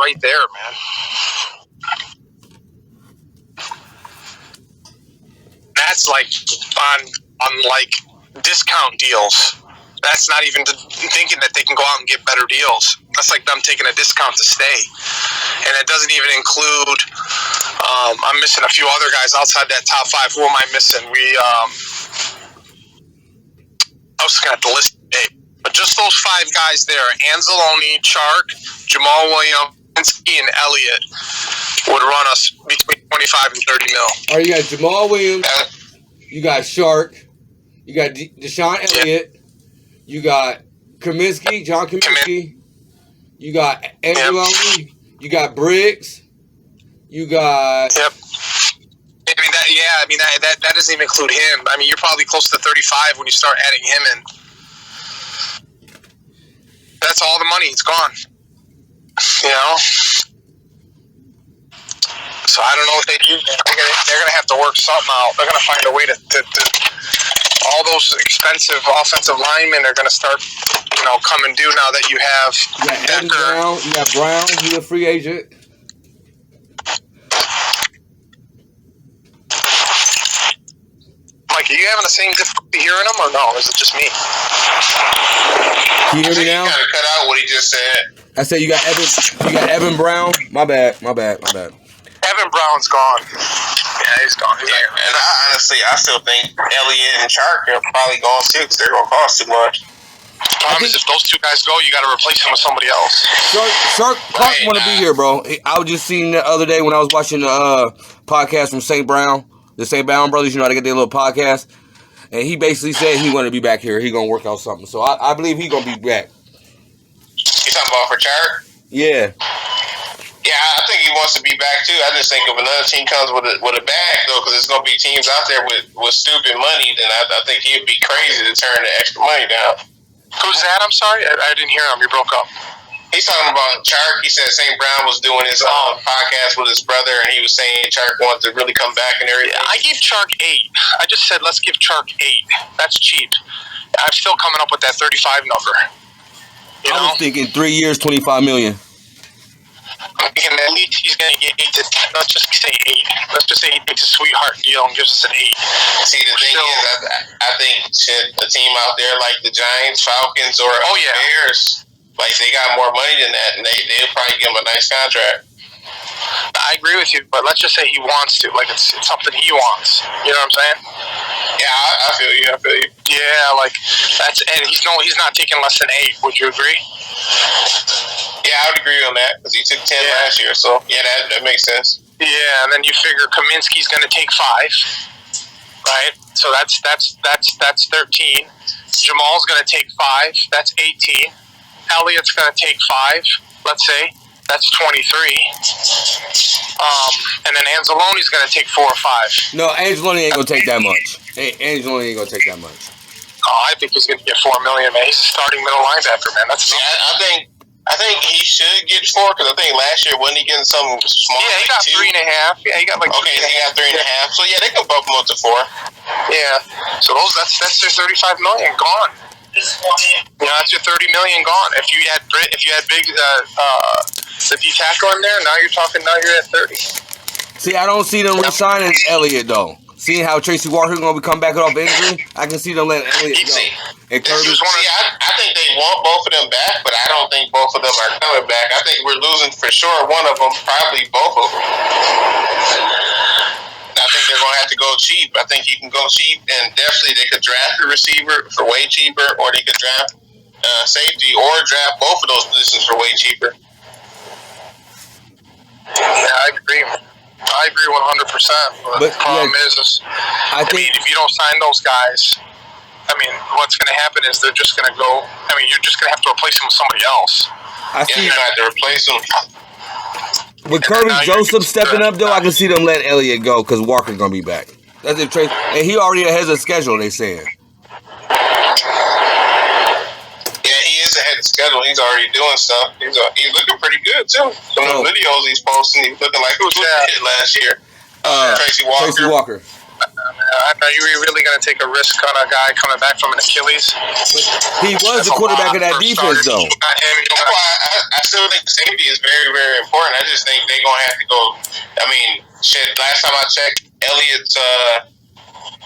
right there, man. That's like on like discount deals. That's not even thinking that they can go out and get better deals. That's like them taking a discount to stay. And it doesn't even include, I'm missing a few other guys outside that top 5. Who am I missing? I was looking at the list today. But just those 5 guys there, Anzalone, Chark, Jamal Williams, and Elliott would run us between 25 and 30 mil. All right, you got Jamal Williams, you got Shark, you got Deshaun Elliott, you got Kaminsky, John Kaminsky, you got Angeloni, you got Briggs, you got... Yep. That doesn't even include him. I mean, you're probably close to 35 when you start adding him in. That's all the money. It's gone. You know? So I don't know what they do. They're going to have to work something out. They're going to find a way to all those expensive offensive linemen are going to start, coming due now that you have Evan Brown. You got Brown. He's a free agent. Mike, are you having the same difficulty hearing him, or no? Is it just me? Can you hear me now? You gotta cut out what he just said. I said you got Evan Brown. My bad. Evan Brown's gone. Yeah, he's gone. And I still think Elliott and Chark are probably going too, because they're gonna cost too much. The problem is if those 2 guys go, you got to replace them with somebody else. Clark want to be here, bro. I was just seeing the other day when I was watching the podcast from St. Brown, the St. Brown brothers. You know how they get their little podcast, and he basically said he wanted to be back here. He gonna work out something. So I believe he gonna be back. You talking about for Chark? Yeah. Yeah, I think he wants to be back too. I just think if another team comes with a bag though, because there's gonna be teams out there with stupid money, then I think he'd be crazy to turn the extra money down. Who's that? I'm sorry, I didn't hear him. You broke up. He's talking about Chark. He said St. Brown was doing his podcast with his brother, and he was saying Chark wanted to really come back and everything. Yeah, I gave Chark 8. I just said let's give Chark 8. That's cheap. I'm still coming up with that 35 number. I was thinking 3 years, $25 million. I'm thinking at least he's going to get 8 to. Let's just say 8. Let's just say he takes a sweetheart deal and gives us an 8. See, the thing is, I think a team out there like the Giants, Falcons, or Bears, like they got more money than that, and they'll probably give him a nice contract. I agree with you, but let's just say he wants to. Like it's something he wants. You know what I'm saying? Yeah, I feel you. Yeah, like that's, and he's not taking less than 8. Would you agree? Yeah, I would agree on that because he took 10 last year. So yeah, that makes sense. Yeah, and then you figure Kaminsky's going to take 5, right? So that's 13. Jamal's going to take 5. That's 18. Elliott's going to take 5. Let's say. That's 23. And then Anzalone's going to take 4 or 5. No, Angeloni ain't going to take that much. Angeloni ain't going to take that much. Oh, I think he's going to get $4 million, man. He's a starting middle linebacker, man. That's I think he should get 4 because I think last year wasn't he getting some small? Yeah, he got 3.5. Yeah, he got like. Okay, he got 3.5. So yeah, they can bump him up to 4. Yeah. So that's their $35 million gone. Yeah, that's your $30 million gone. If you had big the D tackle in there, now you're at 30. See, I don't see them re-signing Elliott though. Seeing how Tracy Walker gonna be come back off injury, I can see them letting Elliott go. I think they want both of them back, but I don't think both of them are coming back. I think we're losing for sure one of them, probably both of them. I think they're going to have to go cheap. I think you can go cheap, and definitely they could draft a receiver for way cheaper, or they could draft safety, or draft both of those positions for way cheaper. Yeah, I agree 100%. But the problem is I mean, if you don't sign those guys, I mean, what's going to happen is they're just going to go. I mean, you're just going to have to replace them with somebody else. You're going to have to replace them. With Curtis Joseph stepping up, though, I can see them letting Elliott go because Walker's going to be back. That's if Tracy, and he already has a schedule, they saying. Yeah, he is ahead of schedule. He's already doing stuff. He's looking pretty good, too. Some of the videos he's posting, he's looking like who did last year. Tracy Walker. Are you really going to take a risk on a guy coming back from an Achilles? He was the quarterback of that defense, though. That's why I still think safety is very, very important. I just think they're going to have to go. I mean, shit, last time I checked, Elliott's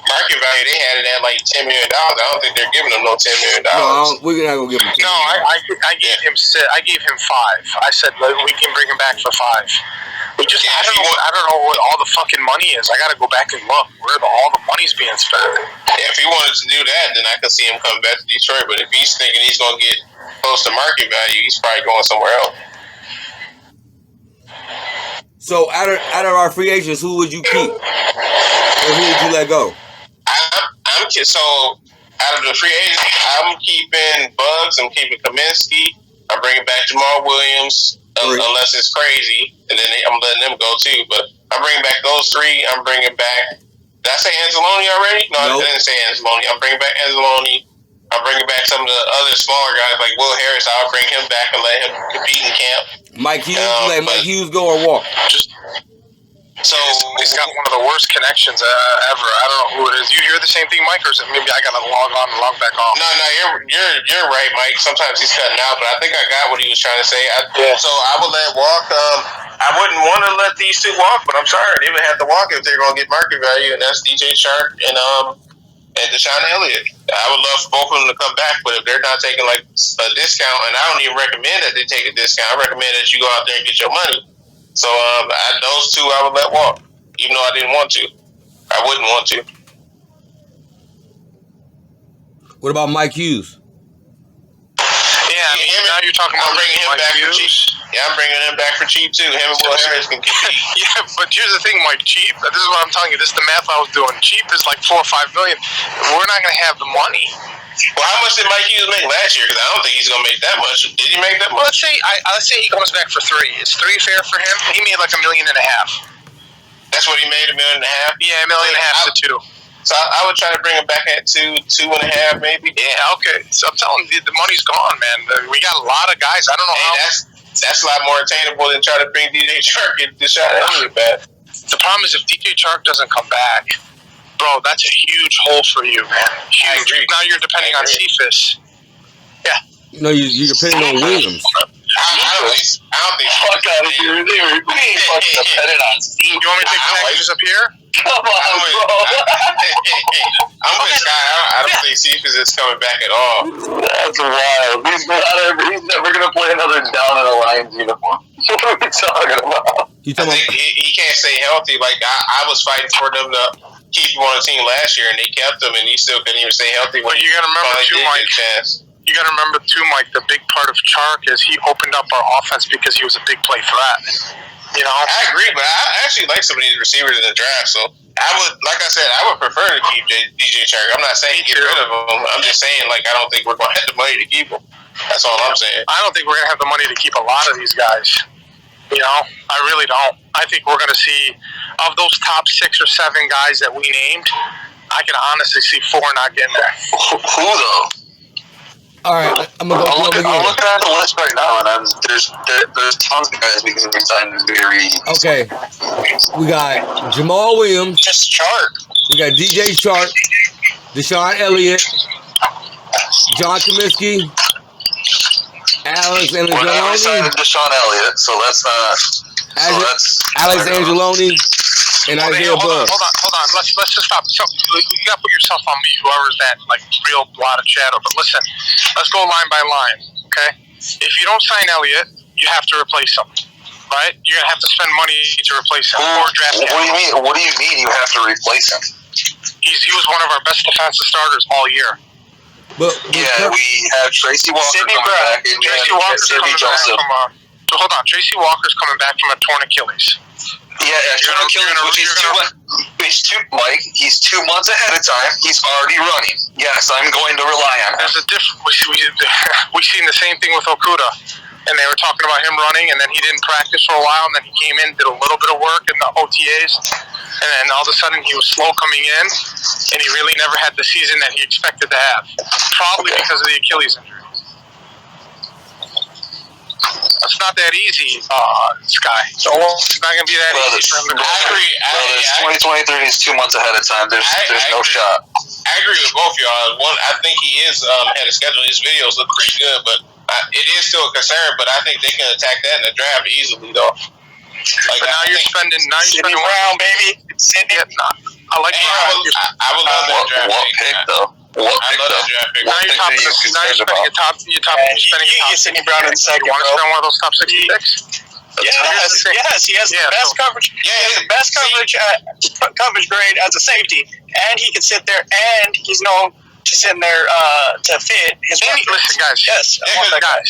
market value, they had it at like $10 million. I don't think they're giving him no $10 million. No, we're not going to give him $10 million. No, I gave him I gave him 5. I said we can bring him back for 5. We just I don't know what all the fucking money is. I got to go back and look where all the money's being spent. Yeah, if he wanted to do that, then I could see him come back to Detroit. But if he's thinking he's going to get close to market value, he's probably going somewhere else. So out of our free agents, who would you keep, or who would you let go? So out of the free agents, I'm keeping Bugs. I'm keeping Kaminsky. I'm bringing back Jamal Williams. Unless it's crazy, and then I'm letting them go too. But I'm bringing back those 3. I'm bringing back. Did I say Anzalone already? No, I didn't say Anzalone. I'm bringing back Anzalone. I'm bringing back some of the other smaller guys like Will Harris. I'll bring him back and let him compete in camp. Mike Hughes, let Mike Hughes go or walk. So he's got one of the worst connections ever. I don't know who it is. You hear the same thing, Mike, or is it maybe I got to log on and log back off? No, you're right, Mike. Sometimes he's cutting out, but I think I got what he was trying to say. So I would let walk. I wouldn't want to let these 2 walk, but I'm sorry, they would have to walk if they're going to get market value, and that's DJ Chark and Deshaun Elliott. I would love for both of them to come back, but if they're not taking like a discount, and I don't even recommend that they take a discount, I recommend that you go out there and get your money. So those 2 I would let walk, even though I didn't want to. I wouldn't want to. What about Mike Hughes? Yeah, I mean, now you're talking about bringing him Mike back Hughes. for cheap. Yeah, I'm bringing him back for cheap too. Him and Will Harris can compete. Yeah, but here's the thing, Mike. Cheap. This is what I'm telling you. This is the math I was doing. Cheap is like $4 or $5 million. We're not going to have the money. Well, how much did Mike Hughes make last year? Because I don't think he's going to make that much. Did he make that much? Let's say he comes back for 3. Is 3 fair for him? He made like $1.5 million. That's what he made, $1.5 million? Yeah, $1.5 million to 2. So I would try to bring him back at 2.5 maybe. Yeah, okay. So I'm telling you, the money's gone, man. We got a lot of guys. I don't know how. That's a lot more attainable than trying to bring DJ Chark and Deshaun Elliott back. The problem is if DJ Chark doesn't come back, bro, that's a huge hole for you, man. Huge. Now you're depending on Cephas. Yeah. No, you're depending on Williams. I don't think fuck out of here. We ain't fucking dependent on Steve. You want me to take the packages up here? Come on, bro. I'm with Sky. I don't think Cephas is coming back at all. That's wild. He's never going to play another down in a Lions uniform. What are we talking about? I think he can't stay healthy. Like, I was fighting for them to keep him on the team last year, and they kept him, and he still couldn't even stay healthy. But you got to remember, too, Mike. You got to remember, too, Mike, the big part of Chark is he opened up our offense because he was a big play threat. You know? I agree, but I actually like some of these receivers in the draft, so I would, like I said, I would prefer to keep DJ Chark. I'm not saying get rid of him. I'm just saying, like, I don't think we're going to have the money to keep him. That's all I'm saying. I don't think we're going to have the money to keep a lot of these guys. You know? I really don't. I think we're going to see, of those top 6 or 7 guys that we named, I can honestly see 4 not getting there. Who though? All right, I'm gonna go. I'm looking at the list right now, and there's tons of guys we can resign very easy. Okay, we got Jamal Williams. Just Chark. We got DJ Chark, Deshaun Elliott, John Kaminsky, Alex Angeloni. We're not resigning Deshaun Elliott, so that's not. Alex Angeloni and Isaiah Bugs. Hold on. Let's just stop. So you got to put yourself on mute. Whoever's that, like real lot of chatter. But listen, let's go line by line. Okay. If you don't sign Elliott, you have to replace him. Right? You're gonna have to spend money to replace him or draft him. What do you mean you have to replace him? He was one of our best defensive starters all year. But yeah, we have Tracy Walker coming back, and Tracy Walker's coming back from hold on. Tracy Walker's coming back from a torn Achilles. Yeah, torn Achilles, which Mike, he's 2 months ahead of time. He's already running. Yes, I'm going to rely on him. There's a difference. We've seen the same thing with Okuda. And they were talking about him running, and then he didn't practice for a while, and then he came in, did a little bit of work in the OTAs, and then all of a sudden he was slow coming in, and he really never had the season that he expected to have, probably because of the Achilles injury. It's not that easy, Sky. So it's not going to be that easy for him to go. I agree. Brothers, 2023 is 2 months ahead of time. There's no shot. I agree with both y'all. One, I think he is ahead of schedule. His videos look pretty good, but it is still a concern. But I think they can attack that in the draft easily, though. Like but now you're spending Brown, baby. Cindy. I like Brown. I would love that draft pick, though. What pick, though? Now you're spending a top. You're Sidney Brown in the second. You want to spend one of those top 60 picks? Yes, he has the best coverage. Yeah, he has the best coverage grade as a safety, and he can sit there, and he's known to sit in there to fit his. Listen, guys. Yes, guys.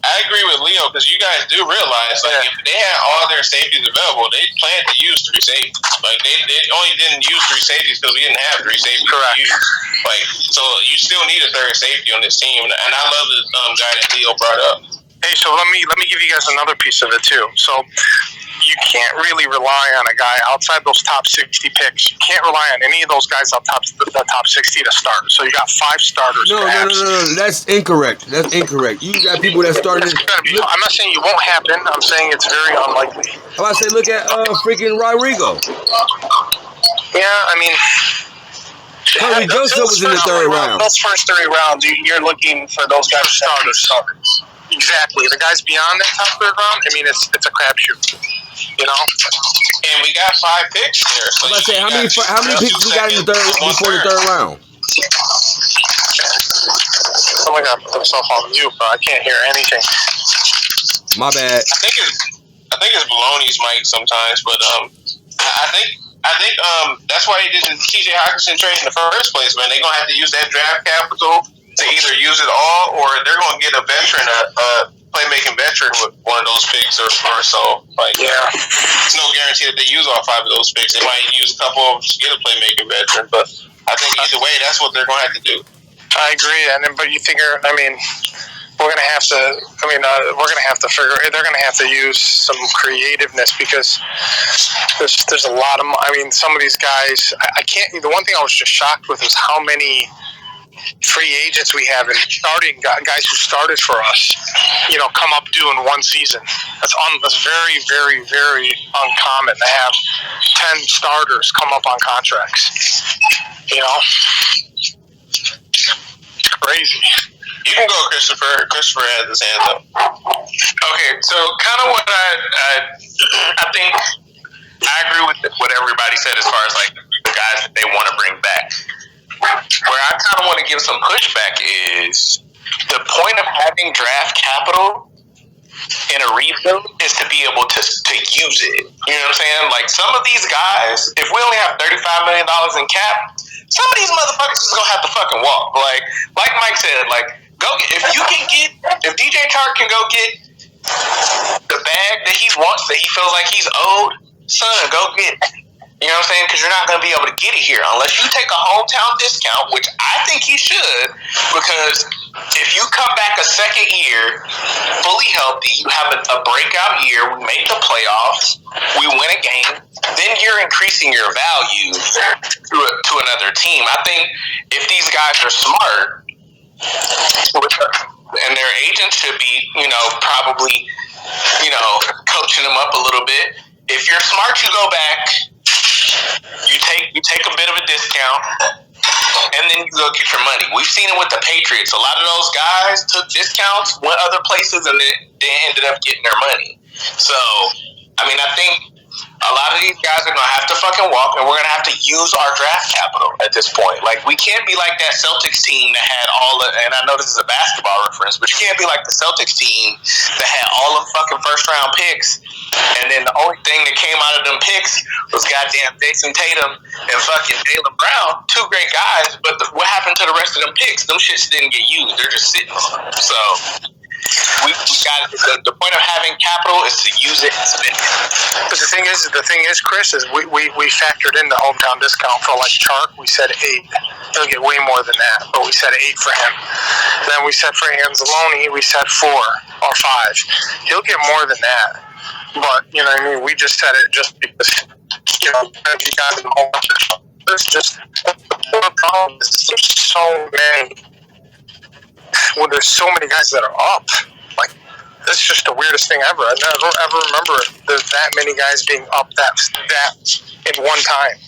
I agree with Leo because you guys do realize if they had all their safeties available, they planned to use 3 safeties. Like they only didn't use 3 safeties because we didn't have 3 safeties to use. Like so, you still need a third safety on this team, and I love the guy that Leo brought up. Hey, so let me give you guys another piece of it too. So you can't really rely on a guy outside those top 60 picks. You can't rely on any of those guys the top 60 to start. So you got 5 starters. No. That's incorrect. You got people that started. I'm not saying it won't happen. I'm saying it's very unlikely. How about I say, look at freaking Rodrigo. Yeah, I mean. Harvey Joseph was in the 3rd round. Those first 3 rounds, you're looking for those guys starters. Exactly. The guys beyond that top 3rd round, I mean, it's a crapshoot. You know? And we got 5 picks there. So I say, how many picks we got in the before the 3rd round? Oh my God, put myself on mute, bro. I can't hear anything. My bad. I think it's Baloney's mic sometimes, but I think that's why they did the TJ Hawkinson trade in the first place, man. They're gonna have to use that draft capital to either use it all or they're gonna get a veteran, a playmaking veteran with one of those picks or so. Like, it's no guarantee that they use all 5 of those picks. They might use a couple of them to get a playmaking veteran, but I think either way, that's what they're gonna have to do. I agree, but you figure, I mean, we're gonna have to. We're gonna have to figure. They're gonna have to use some creativeness because there's a lot of. I mean, some of these guys. I can't. The one thing I was just shocked with is how many free agents we have and starting guys who started for us. You know, come up due in one season. That's very, very, very uncommon to have 10 starters come up on contracts. You know, it's crazy. You can go, Christopher. Christopher has his hands up. Okay, so kind of what I think I agree with what everybody said as far as like the guys that they want to bring back. Where I kind of want to give some pushback is the point of having draft capital in a rebuild is to be able to use it. You know what I'm saying? Like some of these guys, if we only have $35 million in cap, some of these motherfuckers is gonna have to fucking walk. Like Mike said, like if DJ Chark can go get the bag that he wants, that he feels like he's owed, son, go get it. You know what I'm saying? Because you're not going to be able to get it here unless you take a hometown discount, which I think he should, because if you come back a second year fully healthy, you have a breakout year, we make the playoffs, we win a game, then you're increasing your value to another team. I think if these guys are smart, and their agents should be, probably, coaching them up a little bit. If you're smart, you go back, you take a bit of a discount, and then you go get your money. We've seen it with the Patriots. A lot of those guys took discounts, went other places, and they ended up getting their money. So, I think a lot of these guys are going to have to fucking walk, and we're going to have to use our draft capital at this point. Like, we can't be like that Celtics team that had and I know this is a basketball reference, but you can't be like the Celtics team that had all of fucking first-round picks, and then the only thing that came out of them picks was goddamn Jason Tatum and fucking Jaylen Brown, 2 great guys, but what happened to the rest of them picks? Them shits didn't get used. They're just sitting on them. So we got the point of having capital is to use it and spend it. But the thing is, Chris, is we factored in the hometown discount for like Chark. We said 8. He'll get way more than that, but we said 8 for him. Then we said for Anzalone, we said 4 or 5. He'll get more than that. But you know what I mean? We just said it just because you got him home. It's just the problem is there's so many. Well, there's so many guys that are up. Like, That's just the weirdest thing ever. I never ever remember that many guys being up that in one time.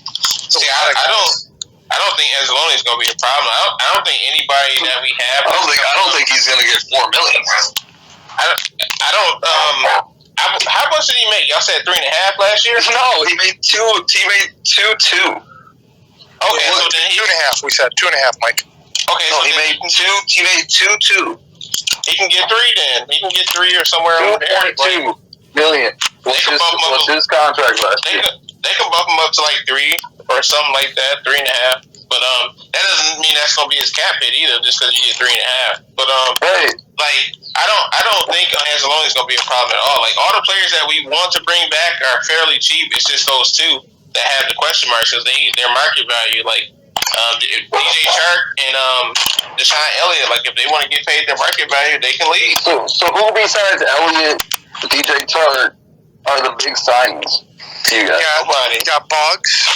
See, I don't think Anzalone is going to be a problem. I don't think anybody that we have. I don't think he's going to get $4 million. I don't. How much did he make? Y'all said 3.5 last year. No, he made 2. He made 2.2. Okay, so then 2.5. We said 2.5, Mike. Okay, no, so he made 2. He made 2.2. He can get 3 then. He can get 3 or somewhere over there. 2.2 million. What's his contract last year? They can bump him up to like 3 or something like that, 3.5. But that doesn't mean that's gonna be his cap hit either, just because you get 3.5. But like I don't think Anzalone is gonna be a problem at all. Like all the players that we want to bring back are fairly cheap. It's just those 2 that have the question marks because their market value. Like DJ Chark and Deshaun Elliott. Like if they want to get paid their market value, they can leave. So who besides Elliott, DJ Chark are the big signings to you guys? Nobody. You got Bugs.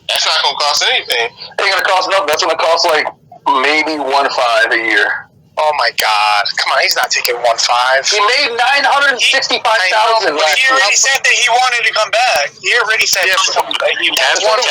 That's not gonna cost anything. It ain't gonna cost nothing. That's gonna cost like maybe 1.5 a year. Oh my God! Come on, he's not taking 1.5. He made $965,000 last year. He already said that he wanted to come back. He already said he wanted That's like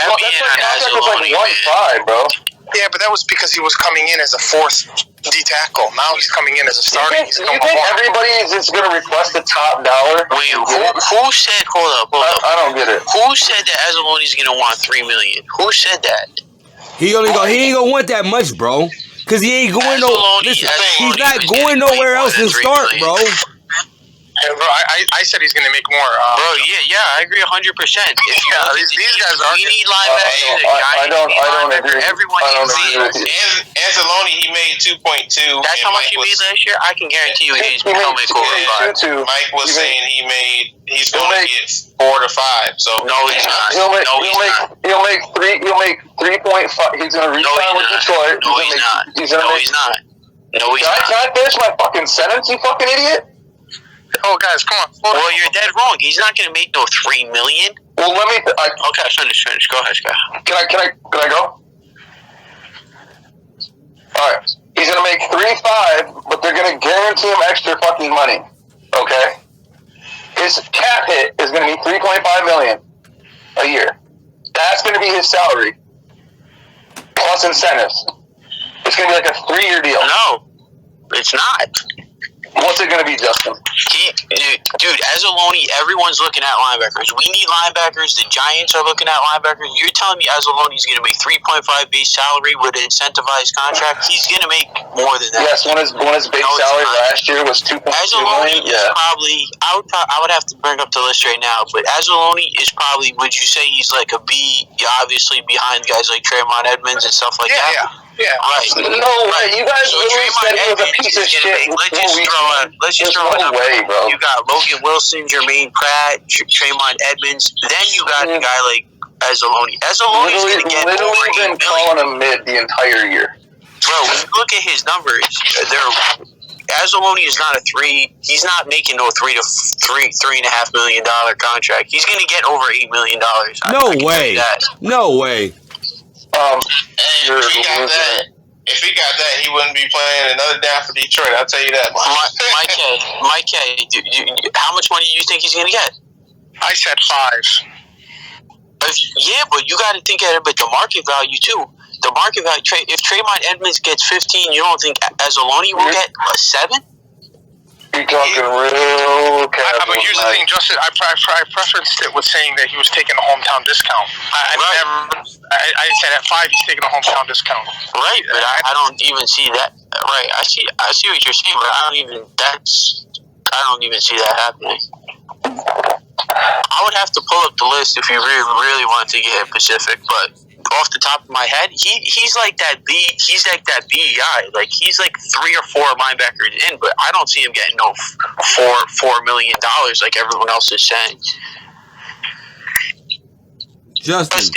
1.5, bro. Yeah, but that was because he was coming in as a 4th D tackle. Now he's coming in as a starter. You think everybody is just gonna request the top dollar? Wait, who said? Hold up. I don't get it. Who said that Anzalone's gonna want $3 million? Who said that? He ain't gonna want that much, bro. Cause he ain't going Listen, he's not going nowhere else to start, bro. Bro, I said he's going to make more. Bro, yeah, I agree 100%. These guys are. We need linebackers. I don't agree. Everyone needs Anzalone, he made 2.2. That's how much he made last year? I can guarantee you he's going to make over 5. Mike was saying he's going to get 4 to 5. So no, he's not. He'll make 3.5. He's going to resign with Detroit. No, he's not. No, he's not. Can I finish my fucking sentence, you fucking idiot? Oh, guys, come on. Well, you're dead wrong. He's not going to make no $3 million. Well, let me. Okay, finish. Go ahead, Scott. Can I go? All right. He's going to make 3.5, but they're going to guarantee him extra fucking money. Okay. His cap hit is going to be $3.5 million a year. That's going to be his salary plus incentives. It's going to be like a 3-year deal. No, it's not. What's it going to be, Justin? Dude, Anzalone, everyone's looking at linebackers. We need linebackers. The Giants are looking at linebackers. You're telling me Anzalone's going to make 3.5 base salary with an incentivized contract? He's going to make more than that. Yes, when his base salary last year was $2.2 million. Is probably. I would have to bring up the list right now, but Anzalone is probably. Would you say he's like a B? Obviously behind guys like Tremont Edmonds and stuff like that. Yeah. Right. No way. You guys really said he was a piece of shit. Let's just throw it up. Bro. You got Logan Wilson, Jermaine Pratt, Tremont Edmonds. Then you got a guy like Anzalone. Anzalone's going to get over $8 million. Calling him mid the entire year. Bro, when you look at his numbers, Anzalone is not a 3. He's not making no $3.5 million contract. He's going to get over $8 million. No way. No way. If he got that, he wouldn't be playing another down for Detroit. I'll tell you that. Mike K, how much money do you think he's going to get? I said 5. Yeah, but you got to think at it, but the market value too. The market value. If Tremont Edmonds gets 15, you don't think Anzalone will get a 7? You're talking real casual. But here's the thing, Justin. I preferenced it with saying that he was taking a hometown discount. I said at 5 he's taking a hometown discount. Right, but I don't even see that. Right, I see what you're saying, but I don't even see that happening. I would have to pull up the list if you really wanted to get Pacific, but off the top of my head, he's like that B. He's like that B guy. Like he's like 3 or 4 linebackers in, but I don't see him getting no $4 million like everyone else is saying. Justin,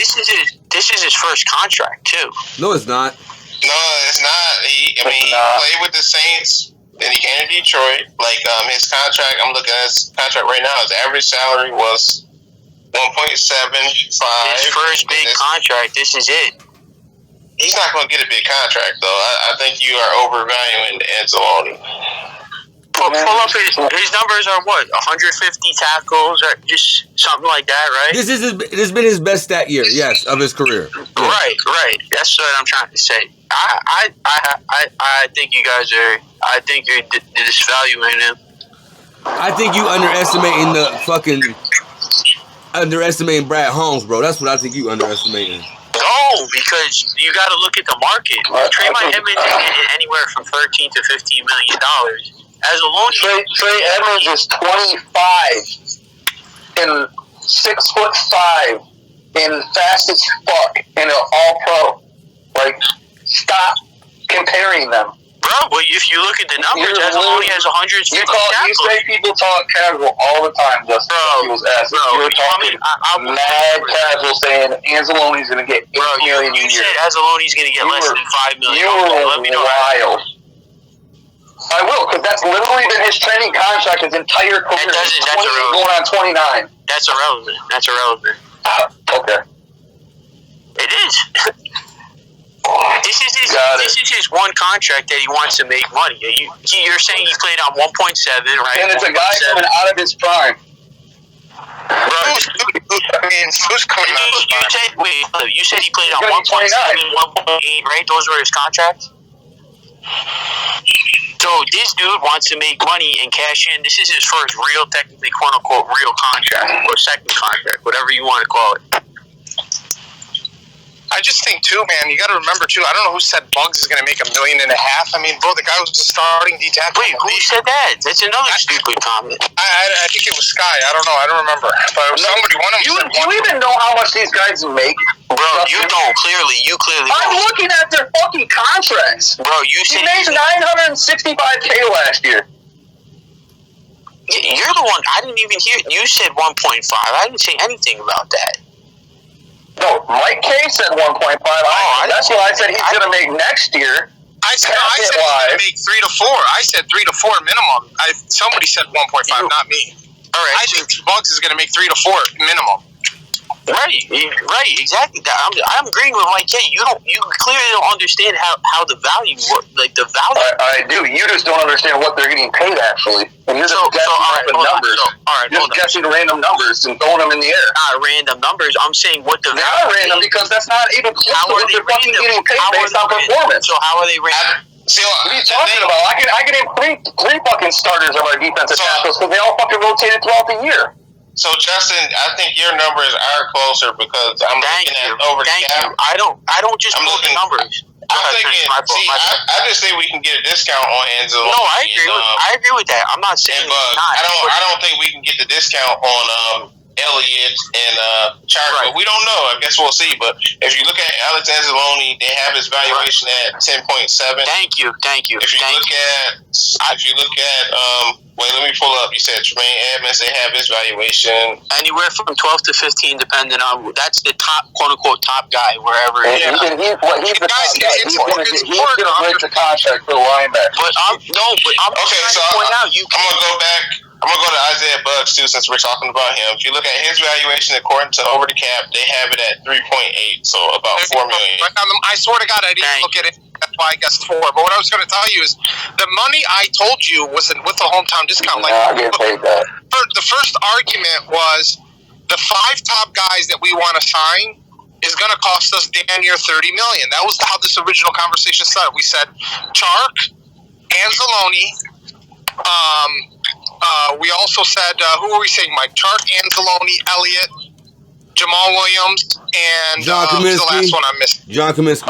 this is his first contract too. No, it's not. No, it's not. He played with the Saints. Then he came to Detroit. Like his contract, I'm looking at his contract right now. His average salary was 1.75. His first big contract. This is it. He's not going to get a big contract, though. I think you are overvaluing Anzalone. Pull up his numbers are what? 150 tackles or just something like that, right? This has been his best stat year, yes, of his career. Yeah. Right. That's what I'm trying to say. I think you guys are. I think you're disvaluing him. I think you underestimating Brad Holmes, bro. That's what I think you underestimating. No, because you got to look at the market. Trey Edmonds is anywhere from $13 to $15 million. As a loan, Trey Edmonds is 25 and 6'5" and fast as fuck and an all-pro. Like, stop comparing them. Bro, but if you look at the numbers, Anzalone has 150 tackles. You say people talk casual all the time, just people's asses. You're talking mad casual saying Anzalone's going to get $8 million a year. You said Anzalone's going to get less than $5 million. Let me know. Wild. I will, because that's literally been his training contract his entire career. That's going on 29. That's irrelevant. Okay. It is. This is his one contract that he wants to make money. You're saying he played on 1.7, right? And it's a guy coming out of his prime. Who's coming out of his prime? You said he played on 1.7, 1.8, right? Those were his contracts? So this dude wants to make money and cash in. This is his first real, technically, quote-unquote, real contract, or second contract, whatever you want to call it. I just think, too, man, you got to remember, too, I don't know who said Bugs is going to make $1.5 million. I mean, bro, the guy was the starting D-tackle. Wait, who said that? That's another stupid comment. I think it was Sky. I don't know. I don't remember. But somebody, one of them Do you even know how much these guys make? Bro, you don't. You clearly I'm don't. looking at their fucking contracts. Bro, you He said... made $965K last year. You're the one... I didn't even hear... You said 1.5. I didn't say anything about that. No, Mike K said 1.5. That's what I said he's going to make next year. I said he's going to make 3 to 4. I said 3 to 4 minimum. Somebody said 1.5, not me. All right. I think Bugs is going to make 3 to 4 minimum. Right, exactly. I'm agreeing with Mike K. You clearly don't understand how the value works. Like the value. I do. You just don't understand what they're getting paid actually. And you're just guessing random numbers. You're just guessing random numbers and throwing them in the air. Not random numbers. I'm saying what the value. They're not random because that's not even close to what they're fucking getting paid based on performance. So how are they random? What are you talking about? I can name three fucking starters of our defensive tackles because they all fucking rotated throughout the year. So Justin, I think your numbers are closer because I'm looking at over the cap. I don't just look at numbers. I'm thinking. I just think we can get a discount on Anzalone. No, I agree with that. I'm not saying Bugs. I don't think we can get the discount on Elliott and Chark, but we don't know. I guess we'll see. But if you look at Alex Anzalone, they have his valuation at 10.7. Thank you. If you look at wait, let me pull up. You said Tremaine Edmonds, they have his valuation anywhere from 12 to 15, depending on that's the top, quote unquote, top guy wherever. He's the top guy. He's going to break the contract for the linebacker. But I'm okay. So I'm gonna go back. I'm going to go to Isaiah Bugs, too, since we're talking about him. If you look at his valuation, according to Over the Cap, they have it at 3.8, so about $4 million. I swear to God, I didn't look at it. That's why I guess 4. But what I was going to tell you is the money I told you was with the hometown discount. Like, I get paid that. The first argument was the 5 top guys that we want to sign is going to cost us damn near $30 million. That was how this original conversation started. We said Chark, Anzalone, we also said, who were we saying, Mike? Chark, Anzalone, Elliott, Jamal Williams, and John Kaminsky. the last one I missed. John Kaminsky.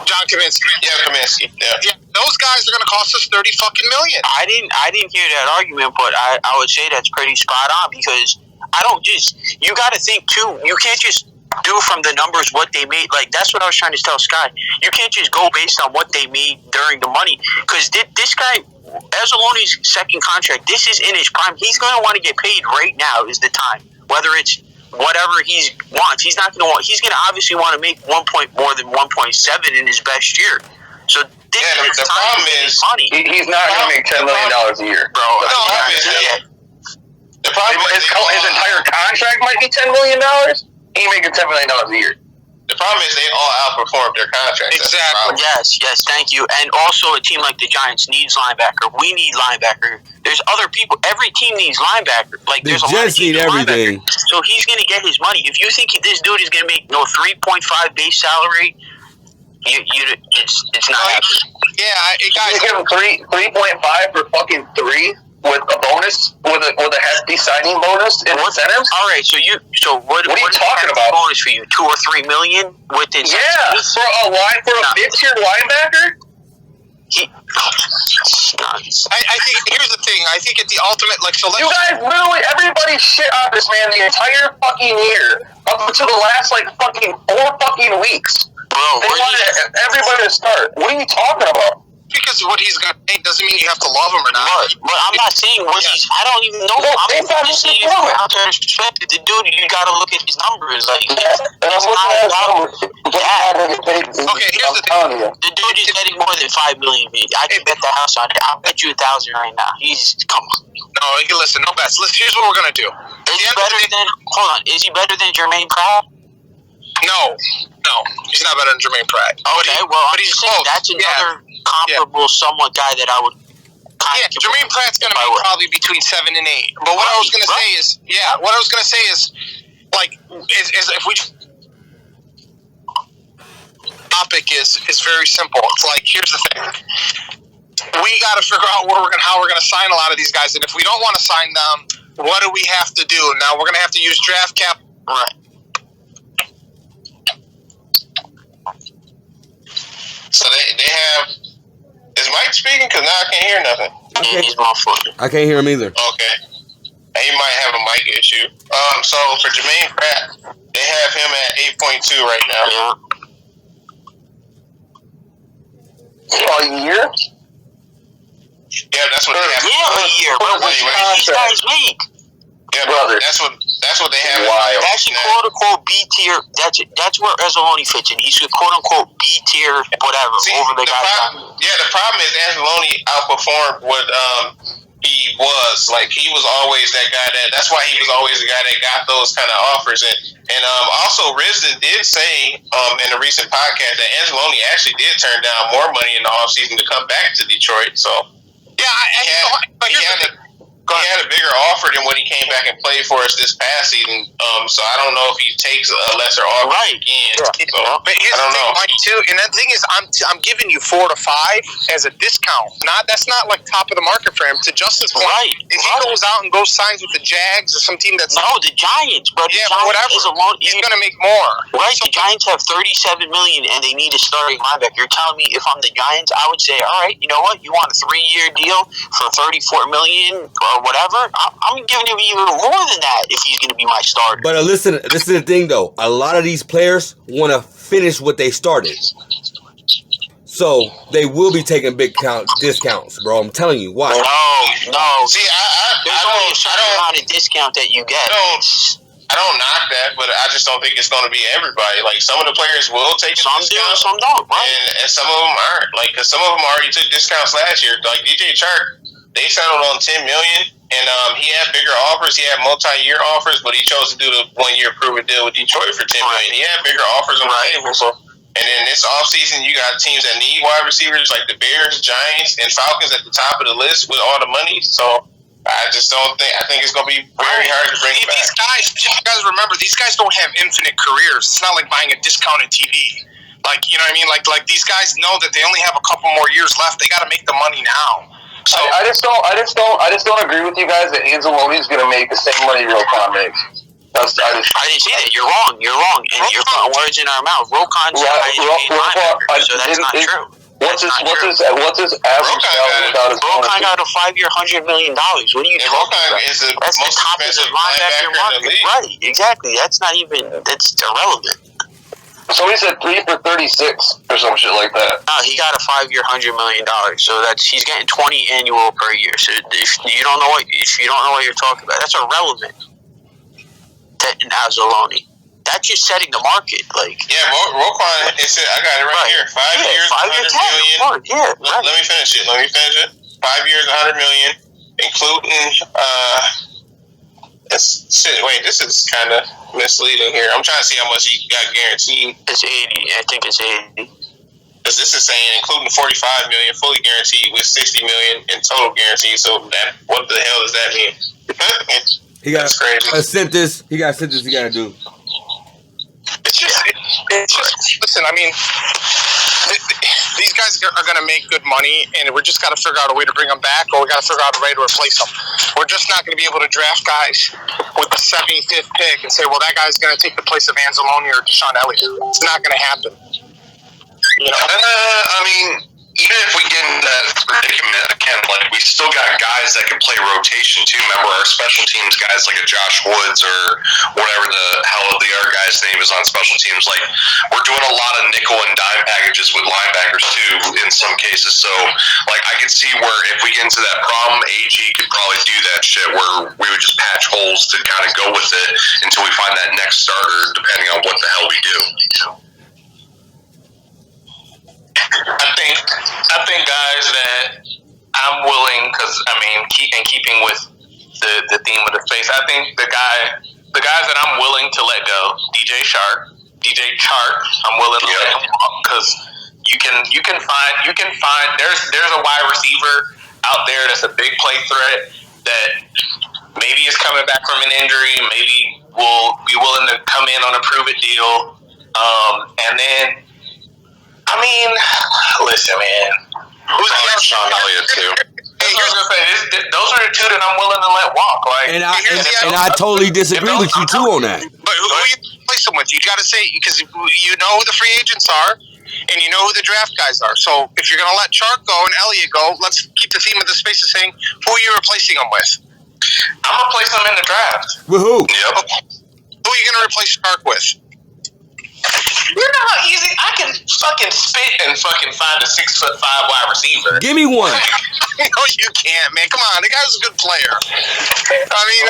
John Kaminsky. Yeah, Kaminsky. Yeah. Those guys are going to cost us $30 fucking million. I didn't hear that argument, but I would say that's pretty spot on because you got to think too. You can't just do from the numbers what they made. Like that's what I was trying to tell Scott. You can't just go based on what they made during the money because this guy. Anzalone's second contract, this is in his prime. He's going to want to get paid right now is the time. Whether it's whatever he wants. He's not going to want, he's going to obviously want to make more than 1.7 in his best year. So this the problem is money. He's not going to make $10 million a year. Bro, the problem is his entire contract might be $10 million. He making $10 million a year. The problem is they all outperformed their contracts. Exactly. Yes, thank you. And also, a team like the Giants needs linebacker. We need linebacker. There's other people. Every team needs linebacker. Like, there's a lot of teams need everything. So he's going to get his money. If you think this dude is going to make 3.5 base salary, it's not happening. Yeah, guys, you give him 3.5 for fucking 3 with a bonus, with a hefty signing bonus and incentives. All right, so what are you talking about? Bonus for you, $2 or $3 million with incentives? Yeah, for a mid-tier linebacker. I think here's the thing. I think at the ultimate, you guys literally everybody shit on this man the entire fucking year up until the last fucking 4 fucking weeks. Bro, they wanted everybody to start. What are you talking about? Because what he's going to make doesn't mean you have to love him or not. But I'm not saying what he's. I don't even know. I'm just saying how to respect the dude. You got to look at his numbers. Like, and I'm looking at his numbers. Okay, here's the thing. The dude is getting more than $5 million. I can bet the house on it. I'll bet you $1,000 right now. Come on. No, listen, no bets. Listen, here's what we're going to do. Is he better than Jermaine Pratt? No, he's not better than Jermaine Pratt. Okay, but he's close. That's another comparable, somewhat guy that I would. Jermaine Pratt's going to be probably between 7 and 8. But what I was going to say is, like, if we topic is very simple. It's like, here's the thing. We got to figure out how we're going to sign a lot of these guys, and if we don't want to sign them, what do we have to do? Now we're going to have to use draft cap. Right. So they have. Is Mike speaking? Because now I can't hear nothing. He's muffled. I can't hear him either. Okay. He might have a mic issue. So for Jermaine Pratt, they have him at 8.2 right now. A year? Yeah, that's what they have. A year. What these guys make? Yeah, brother. That's what they have. That's a quote unquote B tier. That's where Anzalone fits in. He's a quote unquote B tier whatever over the guy. The problem is Anzalone outperformed what he was. Like, he was always that guy that's why he was always the guy that got those kind of offers. And also Risden did say in a recent podcast that Anzalone actually did turn down more money in the offseason to come back to Detroit. So he had a bigger offer than what he came back and played for us this past season. So I don't know if he takes a lesser offer again. So, but here's the thing, Mike, too. And the thing is, I'm giving you 4 to 5 as a discount. That's not like top of the market for him. To Justin's point, if he goes out and signs with the Jags or some team that's the Giants, bro. Whatever. He's going to make more. Right. So the Giants have $37 million and they need a starting linebacker. You're telling me if I'm the Giants, I would say, all right, you know what? You want a 3-year deal for $34 million or whatever? I'm giving him even more than that if he's going to be my starter. But listen, this is the thing, though. A lot of these players want to finish what they started. So they will be taking big discounts, bro. I'm telling you. Why? No. See, there's only a certain amount of discount that you get. I don't knock that, but I just don't think it's going to be everybody. Like, some of the players will take some do, some don't, right? And some of them aren't. Like, because some of them already took discounts last year. Like DJ Chark, they settled on $10 million, and he had bigger offers. He had multi-year offers, but he chose to do the 1-year proven deal with Detroit for $10 million. He had bigger offers on the table. So, and then this offseason, you got teams that need wide receivers like the Bears, Giants, and Falcons at the top of the list with all the money. So I just don't think. I think it's going to be very hard to bring back. You guys remember, these guys don't have infinite careers. It's not like buying a discounted TV. Like, you know what I mean? Like these guys know that they only have a couple more years left. They got to make the money now. So I just don't agree with you guys that Anzalone is going to make the same money Roquan makes. I didn't say that. You're wrong. And you're putting words in our mouth. Roquan's the highest paid linebacker, so that's not true. What's his average salary without his bonus? Roquan got a 5-year, $100 million. What are you talking about? Is the that's most the top of the linebacker market. Right, exactly. That's irrelevant. So he said 3 for 36 or some shit like that. No, he got a 5-year, $100 million. So he's getting 20 annual per year. So if you don't know what you're talking about, that's irrelevant. Anzalone. That's just setting the market. Like, Roquan. I got it right here. 5 years, $100 million. Let me finish it. 5 years, $100 million, including Wait, this is kind of misleading here. I'm trying to see how much he got guaranteed. It's 80. I think it's 80. Because this is saying including $45 million fully guaranteed with $60 million in total guaranteed. So what the hell does that mean? That's crazy. He got a sentence he got to do. It's just listen, I mean, these guys are going to make good money, and we just got to figure out a way to bring them back, or we got to figure out a way to replace them. We're just not going to be able to draft guys with the 75th pick and say, well, that guy's going to take the place of Anzalone or Deshaun Elliott. It's not going to happen. You know? I mean, even if we get in that predicament again, like we still got guys that can play rotation too. Remember our special teams guys like a Josh Woods or whatever the hell the other guy's name is on special teams. Like we're doing a lot of nickel and dime packages with linebackers too in some cases. So like I could see where if we get into that problem, AG could probably do that shit where we would just patch holes to kind of go with it until we find that next starter, depending on what the hell we do. I think guys that I'm willing, because I mean, keeping with the theme of the space, I think the guys that I'm willing to let go, DJ Chark, I'm willing to let him walk because you can find there's a wide receiver out there that's a big play threat that maybe is coming back from an injury, maybe will be willing to come in on a prove it deal, and then. I mean, listen, man. Who's like Sean Elliott too? Hey, here's what I'm saying. Those are the two that I'm willing to let walk. Like, and I totally disagree with you too on that. But who you replace them with? You got to say because you know who the free agents are, and you know who the draft guys are. So if you're going to let Chark go and Elliott go, let's keep the theme of the space of saying who are you replacing them with? I'm gonna place them in the draft. With who? Yep. Who are you going to replace Chark with? You know how easy I can fucking spit and fucking find a 6'5" wide receiver. Give me one. No, you can't, man. Come on, the guy's a good player. I mean,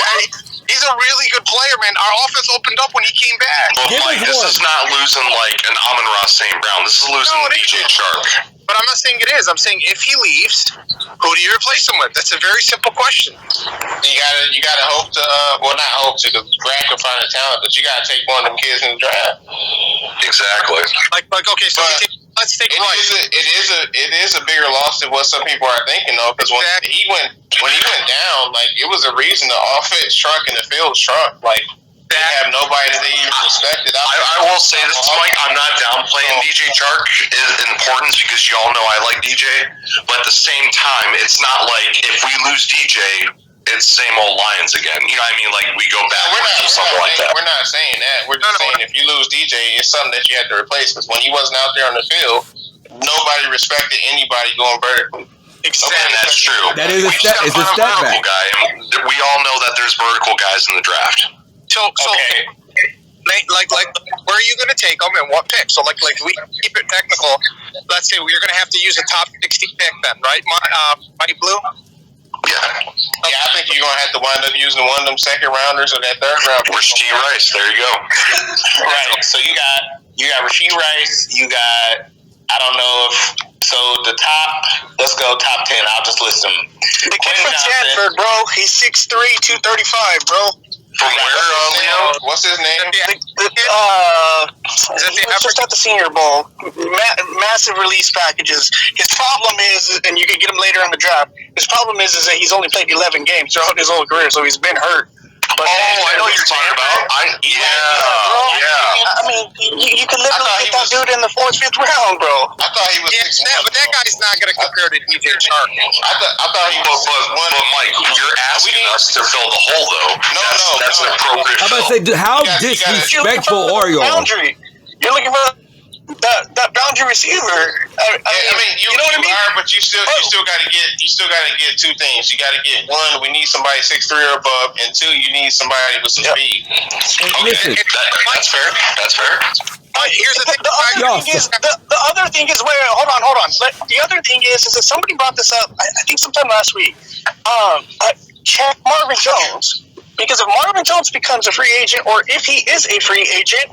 he's a really good player, man. Our offense opened up when he came back. Well, Mike, this is not losing like an Amon-Ra St. Brown. This is losing DJ Chark. But I'm not saying it is. I'm saying if he leaves, who do you replace him with? That's a very simple question. You gotta hope to not hope to, because Brad can find the talent, but you gotta take one of them kids in the draft. Exactly. Like okay, so let's take Rice. It is a bigger loss than what some people are thinking though, because when he went down, like it was a reason the offense shrunk and the field shrunk. Like they have nobody that they even respected. I will say this, Mike. I'm not downplaying DJ Chark's importance because y'all know I like DJ, but at the same time, it's not like if we lose DJ, it's same old Lions again. You know what I mean? Like we go backwards or something like that. We're not saying that. We're just saying if you lose DJ, it's something that you had to replace. Because when he wasn't out there on the field, nobody respected anybody going vertically. Exactly. And that's true. That is it's a step back. Guy, and we all know that there's vertical guys in the draft. So like, where are you going to take them and what pick? So, like, we keep it technical. Let's say we're going to have to use a top 60 pick then, right? Mighty Blue? Yeah, I think you're going to have to wind up using one of them second rounders or that third round. Rasheed Rice, there you go. Right. So you got Rasheed Rice. You got the top. Let's go top 10. I'll just list them. The kid from Stanford, bro. He's 6'3", 235, bro. From where, Leo? What's his name? Just at the Senior Bowl. Massive release packages. His problem is, and you can get him later in the draft, his problem is that he's only played 11 games throughout his whole career, so he's been hurt. But I know what you're talking about. I mean, you could literally get that dude in the 4th, 5th round, bro. I thought he was. But that guy's not going to compare to DJ Chark. I thought he was. But Mike, you're asking us to fill the hole, though. That's an appropriate. I'm about to say, how disrespectful are y'all? You're looking for that boundary receiver. I mean, you know what I mean? But you still got to get two things. You got to get one. We need somebody 6'3" or above, and two, you need somebody with some speed. Listen, that's fair. That's fair. Here's the thing. The other thing is where. Hold on. The other thing is that somebody brought this up. I think sometime last week. Check Marvin Jones. Because if Marvin Jones becomes a free agent, or if he is a free agent,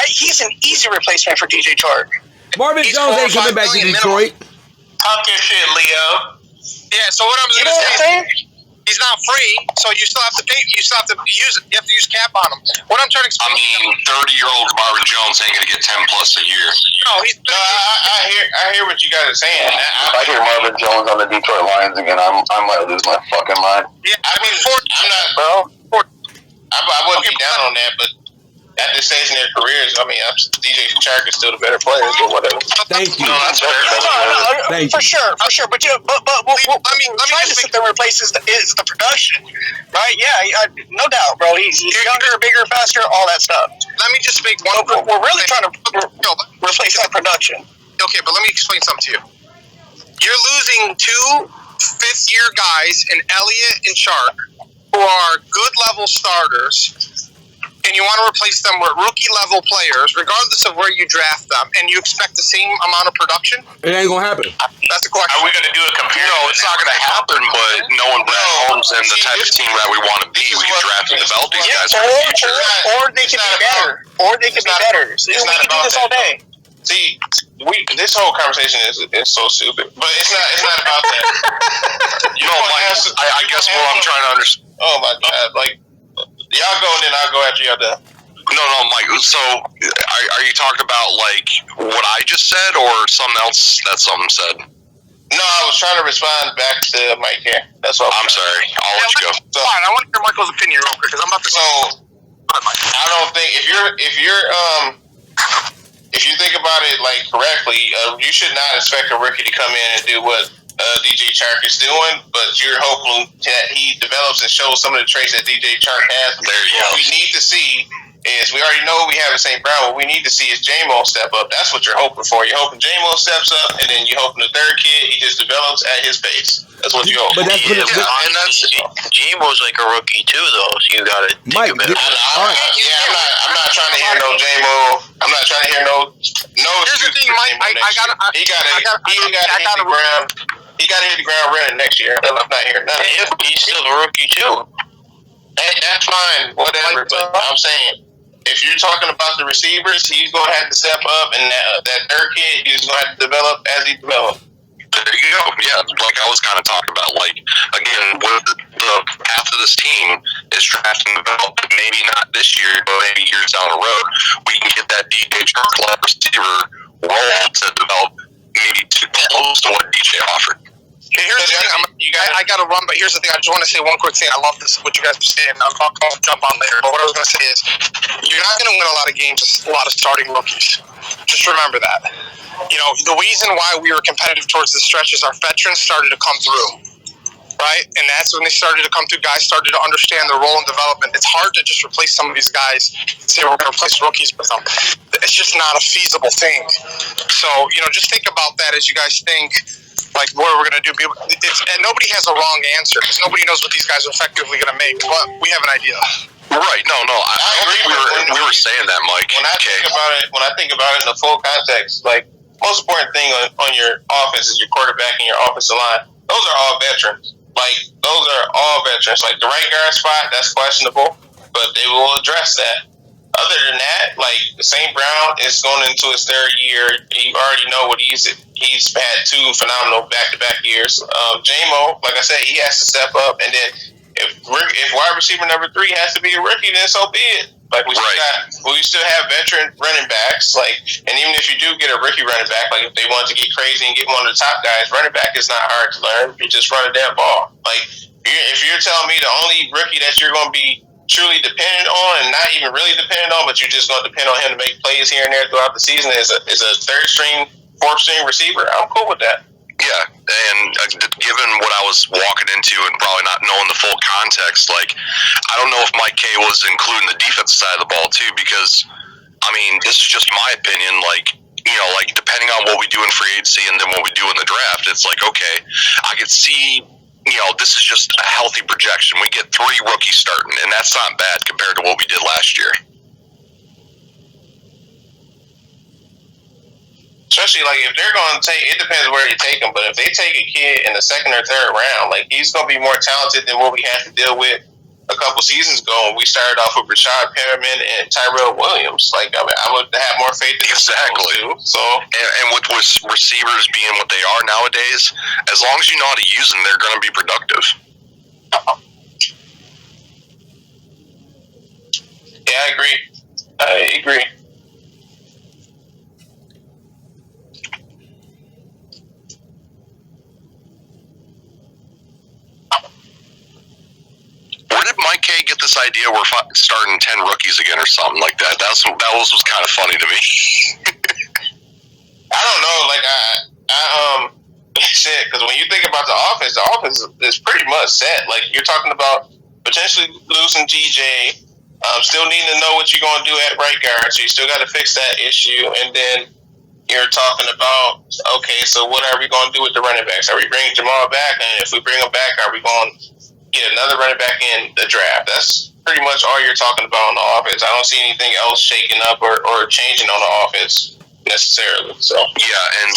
he's an easy replacement for DJ Chark. Marvin Jones ain't coming back to Detroit. Talk your shit, Leo. Yeah, so what I'm going to say, he's not free, so you still have to pay. You still have to use cap on him. What I'm trying to explain. 30-year-old Marvin Jones ain't gonna get 10+ a year. No, I hear what you guys are saying. I hear Marvin Jones on the Detroit Lions again. I might lose my fucking mind. Yeah, I mean, I'm not, Bro, I wouldn't be down on that, but at this stage in their careers, I mean, DJ Chark is still the better player, but whatever. Thank you. No, that's fair. Thank for you. sure. But let me trying to sit there and replace is the production, right? Yeah, no doubt, bro. He's younger, bigger, faster, all that stuff. Let me just make one. We're really trying to replace that production. Okay, but let me explain something to you. You're losing 2 fifth-year guys in Elliott and Chark, who are good level starters, and you want to replace them with rookie-level players, regardless of where you draft them, and you expect the same amount of production? It ain't gonna happen. That's the question. Are we going to do a comparison? No, it's not going to happen, but knowing Brad Holmes and the type of team that we want to be, we can draft and develop these guys for the future. Or they can be better. We can do this all day. See, this whole conversation is so stupid, but it's not about that. You know, Mike, I guess what I'm trying to understand. Oh my God, like y'all go and then I'll go after y'all done. No, Mike. So, are you talking about like what I just said, or something else that something said? No, I was trying to respond back to Mike here. That's all. I'm sorry. I'll let you go. So, Fine, I want to hear Michael's opinion real quick, because I'm about to. I don't think if you think about it like correctly, you should not expect a rookie to come in and do what DJ Chark is doing, but you're hoping that he develops and shows some of the traits that DJ Chark has. There you go. What we need to see is, we already know we have in St. Brown. What we need to see is J-Mo step up. That's what you're hoping for. You're hoping J-Mo steps up, and then you're hoping the third kid, he just develops at his pace. That's what you hope. But that's and that's J-Mo's like a rookie too, though. So you gotta think Mike, of it. I'm not trying to hear no J-Mo. I'm not trying to hear no. Here's the thing, Mike. He got to hit the ground running next year. I'm not hearing nothing. He's still a rookie too. That's fine, whatever. But I'm saying, if you're talking about the receivers, he's going to have to step up, and that third kid, he's going to have to develop as he develops. There you go. Yeah, like I was kind of talking about, like, again, with the path of this team is draft and develop. Maybe not this year, but maybe years down the road, we can get that DJ Chark receiver role to develop maybe too close to what DJ offered. Here's the thing. I got to run, but here's the thing. I just want to say one quick thing. I love this, what you guys are saying. I'll jump on later. But what I was going to say is, you're not going to win a lot of games with a lot of starting rookies. Just remember that. You know, the reason why we were competitive towards the stretch is our veterans started to come through, right? And that's when they started to come through. Guys started to understand their role in development. It's hard to just replace some of these guys and say we're going to replace rookies with them. It's just not a feasible thing. So, you know, just think about that as you guys think, like, what we're going to do. And nobody has a wrong answer, because nobody knows what these guys are effectively going to make, but we have an idea. Right? No. I agree. We were saying that, Mike. When I think about it in the full context, like, most important thing on your offense is your quarterback and your offensive line. Those are all veterans. Like, those are all veterans. Like, the right guard spot, that's questionable, but they will address that. Other than that, like, St. Brown is going into his third year. You already know what he's had 2 phenomenal back-to-back years. J-Mo, like I said, he has to step up, and then if wide receiver number 3 has to be a rookie, then so be it. Like, we still have veteran running backs. Like, and even if you do get a rookie running back, like, if they want to get crazy and get one of the top guys, running back is not hard to learn. You just run a damn ball. Like, if you're telling me the only rookie that you're going to be truly dependent on, and not even really dependent on, but you're just going to depend on him to make plays here and there throughout the season, is a third string, fourth string receiver, I'm cool with that. Yeah, and given what I was walking into and probably not knowing the full context, like, I don't know if Mike K was including the defensive side of the ball too, because, I mean, this is just my opinion, like, you know, like, depending on what we do in free agency and then what we do in the draft, it's like, okay, I could see, you know, this is just a healthy projection. We get 3 rookies starting, and that's not bad compared to what we did last year. Especially, like, if they're going to take, it depends where you take them, but if they take a kid in the second or third round, like, he's going to be more talented than what we had to deal with a couple seasons ago when we started off with Rashad Perriman and Tyrell Williams. Like, I mean, I would have more faith in exactly. So, and with receivers being what they are nowadays, as long as you know how to use them, they're going to be productive. I agree. Where did Mike K get this idea we're starting 10 rookies again or something like that? That was kind of funny to me. I don't know. Like shit. Because when you think about the offense is pretty much set. Like you're talking about potentially losing DJ, still needing to know what you're going to do at right guard. So you still got to fix that issue, and then you're talking about, okay, so what are we going to do with the running backs? Are we bringing Jamal back? And if we bring him back, are we going to get another running back in the draft? That's pretty much all you're talking about on the offense. I don't see anything else shaking up or changing on the offense necessarily. So yeah, and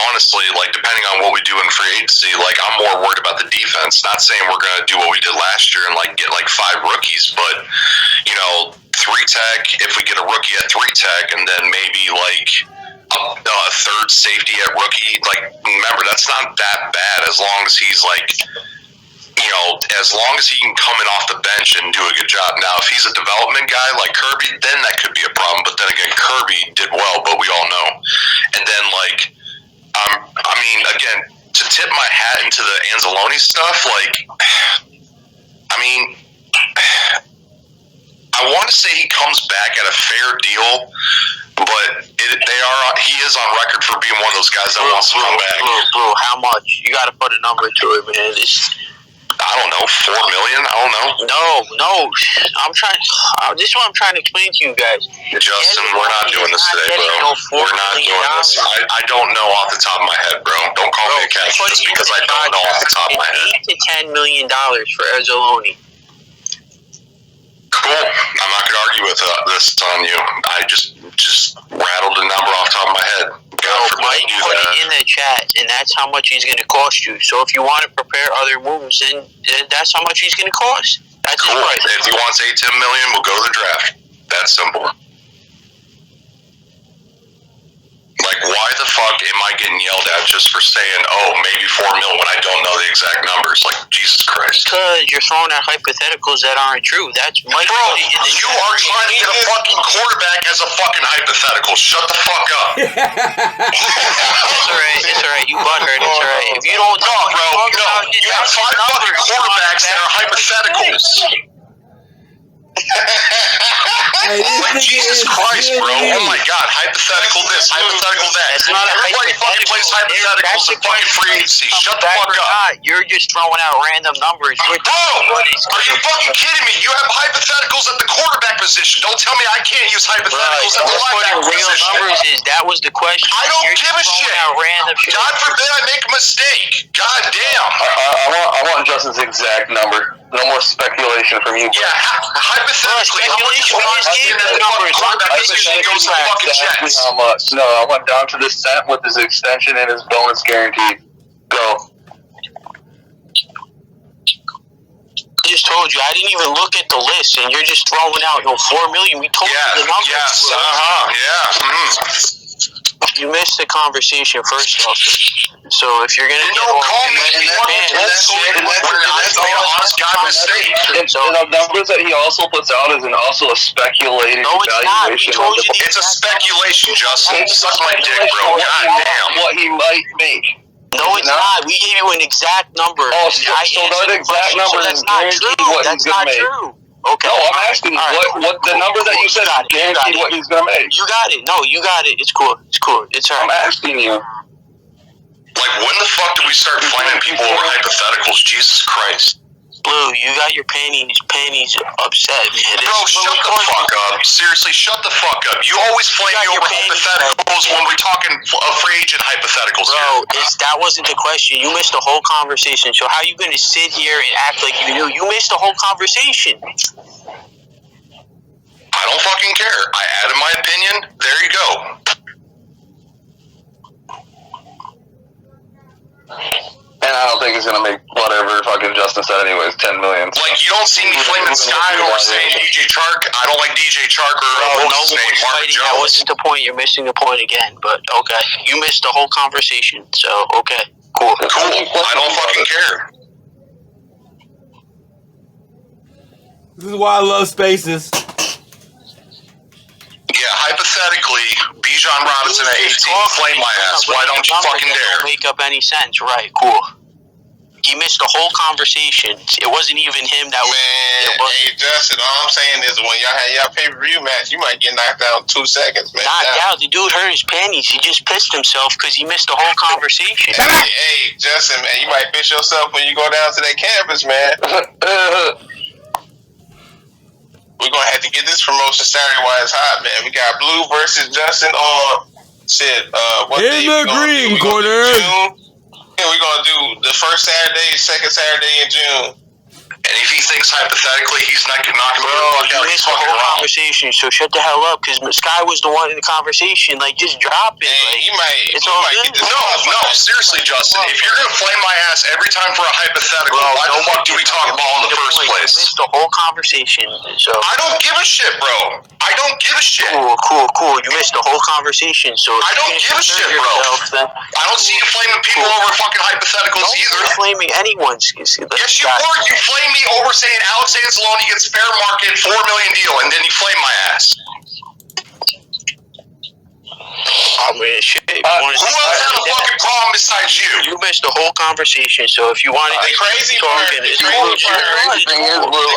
honestly, like depending on what we do in free agency, like I'm more worried about the defense. Not saying we're going to do what we did last year and like get like 5 rookies, but 3-tech, if we get a rookie at 3-tech, and then maybe like a third safety at rookie, like remember that's not that bad as long as he's like, as long as he can come in off the bench and do a good job. Now, if he's a development guy like Kirby, then that could be a problem. But then again, Kirby did well, but we all know. And then like, again, to tip my hat into the Anzalone stuff, like, I want to say he comes back at a fair deal, but he is on record for being one of those guys that wants to come back. Bro, how much? You got to put a number to it, man. I don't know, 4 million? I don't know. No. This is what I'm trying to explain to you guys. Justin, we're not doing this today, bro. We're not doing this. I don't know off the top of my head, bro. Don't call me a catch just because I don't know off the top of my head. $8 to $10 million for Anzalone. Cool. I'm not gonna argue with this on you. I just rattled a number off the top of my head. Mike put it in the chat, and that's how much he's going to cost you. So if you want to prepare other moves, then that's how much he's going to cost. That's cool. If he wants 8-10 million, we'll go to the draft. That's simple. Like, why the fuck am I getting yelled at just for saying, maybe 4 mil when I don't know the exact numbers? Like, Jesus Christ. Because you're throwing out hypotheticals that aren't true. That's Mike. Bro, you are trying to get a fucking quarterback as a fucking hypothetical. Shut the fuck up. It's alright. You butthurt. It's alright. If you don't know, bro, you have 5 fucking quarterbacks that are hypotheticals. Like, Jesus Christ, bro. Oh my God. Hypothetical this, hypothetical that. Everybody fucking plays hypotheticals in fucking free agency. Shut the fuck up. You're just throwing out random numbers. Bro, are you fucking kidding me? You have hypotheticals at the quarterback position. Don't tell me I can't use hypotheticals at the linebacker position. That was the question. I don't give a shit. God forbid I make a mistake. God damn. I want Justin's exact number. No more speculation from you. Yeah, hypothetically, how much goes to fucking Jets? How much? No, I went down to the cent with his extension and his bonus guaranteed. Go. I just told you, I didn't even look at the list, and you're just throwing out, 4 million. We told you the numbers. Yes, You missed the conversation first off. So if you're gonna don't call me, that's a honest God mistake. And the numbers that he also puts out is also a speculated evaluation. It's a speculation, Justin. Suck my dick, bro. God damn. What he might make. No, it's not. We gave you an exact number. Oh, so that exact number is guaranteed what he's gonna make. Okay. No, I'm asking you what the number that you said is guaranteed what he's gonna make. You got it. No, you got it. It's cool. It's alright. I'm asking you. Like, when the fuck did we start finding people over hypotheticals? Jesus Christ. Blue, you got your panties upset, man. Bro, shut the fuck up. Seriously, shut the fuck up. You always flame me over hypotheticals when we're talking free agent hypotheticals. Bro, that wasn't the question. You missed the whole conversation. So how are you going to sit here and act like you knew? You missed the whole conversation. I don't fucking care. I added my opinion. There you go. And I don't think he's going to make whatever fucking Justin said anyways, 10 million. Like, you don't see me flaming Sky or saying DJ Chark. I don't like DJ Chark or what's his name, Marvin Jones. That wasn't the point. You're missing the point again. But, okay. You missed the whole conversation. So, okay. Cool. I don't fucking care. This is why I love Spaces. hypothetically, Bijan Robinson at 18, flame my ass. Why don't you fucking dare? Don't make up any sense. Right, cool. He missed the whole conversation. It wasn't even him that was... Hey, Justin, all I'm saying is when y'all had y'all pay-per-view match, you might get knocked out in 2 seconds, man. The dude hurt his panties. He just pissed himself because he missed the whole conversation. Hey, Justin, man, you might piss yourself when you go down to that campus, man. We're going to have to get this promotion Saturday while it's hot, man. We got Blue versus Justin on what in day the green corner. Yeah, we're going to do the first Saturday, second Saturday in June. And if he thinks hypothetically he's not going to get the fuck out, he's missed the fucking whole wrong. conversation, so shut the hell up, because Sky was the one in the conversation. Like, just drop it. Hey, like, he might it's he all might good. get this. No, seriously, Justin. If you're going to flame my ass every time for a hypothetical, why the fuck do we talk ball in the first place? You missed the whole conversation. So I don't give a shit, bro. I don't give a shit. Cool. You missed the whole conversation, so... I don't give a shit, bro. I don't see you flaming people over fucking hypotheticals either. You're flaming anyone. Yes, you were. You flame me over saying Alex Anzalone gets fair market $4 million deal, and then you flame my ass. I mean, shit. Who else had a fucking problem besides you? You missed the whole conversation, so if you wanted The to crazy talk, part- and the it's crazy cool, part- The thing is, Blue,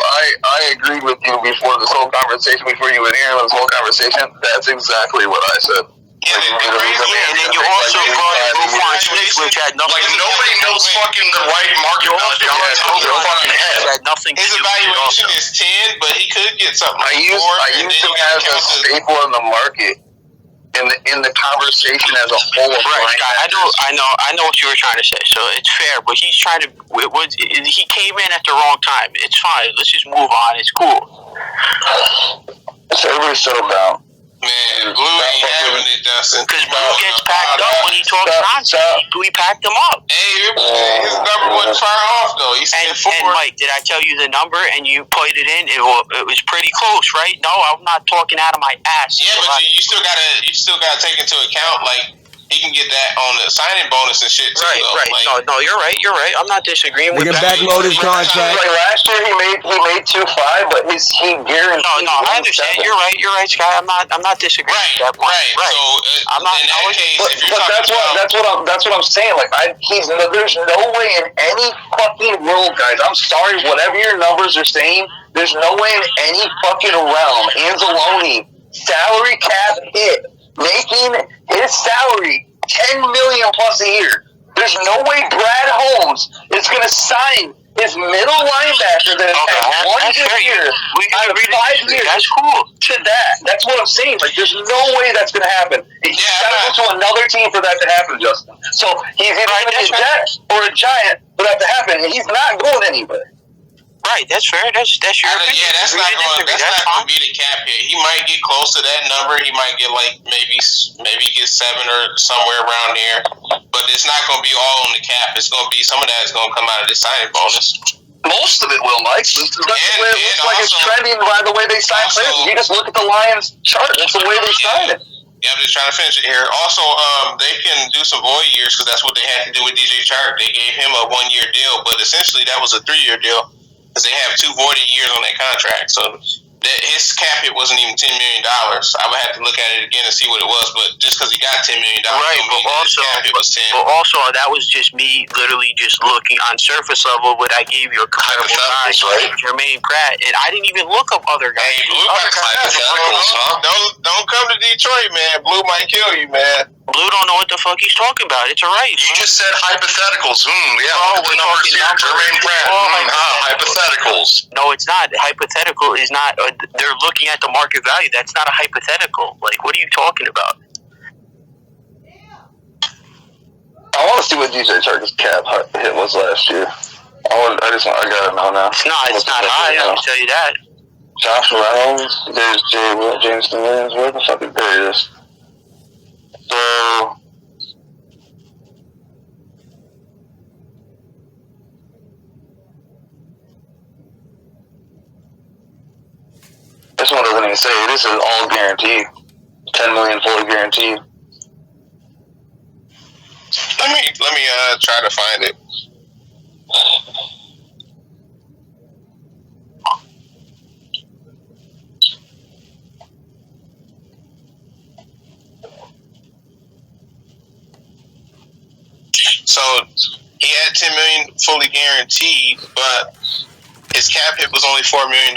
I agreed with you before this whole conversation, before you were here, this whole conversation. That's exactly what I said. Yeah, and then you also brought in Roquan Smith, which had nothing. Like, nobody knows fucking the right market value on the top of their fucking head. Had nothing to His do with evaluation it. is 10, but he could get something I like used 4, and him then you got as to a count the... staple in the market, in the conversation as a whole. Right, Scott, I know what you were trying to say. So it's fair, but he's trying to. He came in at the wrong time. It's fine. Let's just move on. It's cool. So everybody settle down. Man, Blue ain't having it, Dustin. Because Blue gets packed up when he talks nonsense. We packed him up. Hey, his number wasn't far off, though. He said And 4. Mike, did I tell you the number and you played it in? It was pretty close, right? No, I'm not talking out of my ass. Yeah, but you still gotta take into account, like, he can get that on the signing bonus and shit too. Right. Like, No, you're right. I'm not disagreeing We with can that. backload his contract. Like last year, he made 2.5, but he guaranteed. No, I understand. 1.7. You're right, Sky. I'm not disagreeing with that point. Right. So I'm not. in that case, But if you're talking that's what I'm saying. Like there's no way in any fucking world, guys. I'm sorry, whatever your numbers are saying, there's no way in any fucking realm Anzalone salary cap hit making his salary $10 million plus a year. There's no way Brad Holmes is going to sign his middle linebacker that has 1 good year out of 5 years. That's cool. To that. That's what I'm saying. Like, there's no way that's going to happen. He's got to go to another team for that to happen, Justin. So he's either going to be a Jet or a Giant for that to happen, and he's not going anywhere. Right, that's fair. That's your opinion. Yeah, that's not going to be the cap hit. He might get close to that number. He might get like maybe get 7 or somewhere around there. But it's not going to be all on the cap. It's going to be some of that is going to come out of the signing bonus. Most of it will, Mike. That's the way it looks like it's trending by the way they sign players. You just look at the Lions chart. That's the way they sign it. Yeah, I'm just trying to finish it here. Also, they can do some void years because that's what they had to do with DJ Chark. They gave him a 1-year deal, but essentially that was a 3-year deal. Because they have 2 voided years on that contract. So his cap hit wasn't even $10 million. I would have to look at it again and see what it was. But just because he got $10 million, right? But also, cap hit was 10. But also, that was just me literally just looking on surface level. What I gave you a comparable guys, right? Jermaine Pratt, and I didn't even look up other guys. Hey, Blue might don't come to Detroit, man. Blue might kill you, man. Blue don't know what the fuck he's talking about. It's alright. You just said hypotheticals. Yeah, the numbers here. Jermaine Pratt. Hypotheticals. No, it's not. Hypothetical is not. They're looking at the market value. That's not a hypothetical. Like, what are you talking about? I want to see what DJ Chark's cap hit was last year. I got it now. It's not high. I can tell you that. Josh Reynolds, there's James Williams. Where the fuck is this? So this one doesn't even say. This is all guaranteed. $10 million fully guaranteed. Let me try to find it. So he had $10 million fully guaranteed, but his cap hit was only $4 million.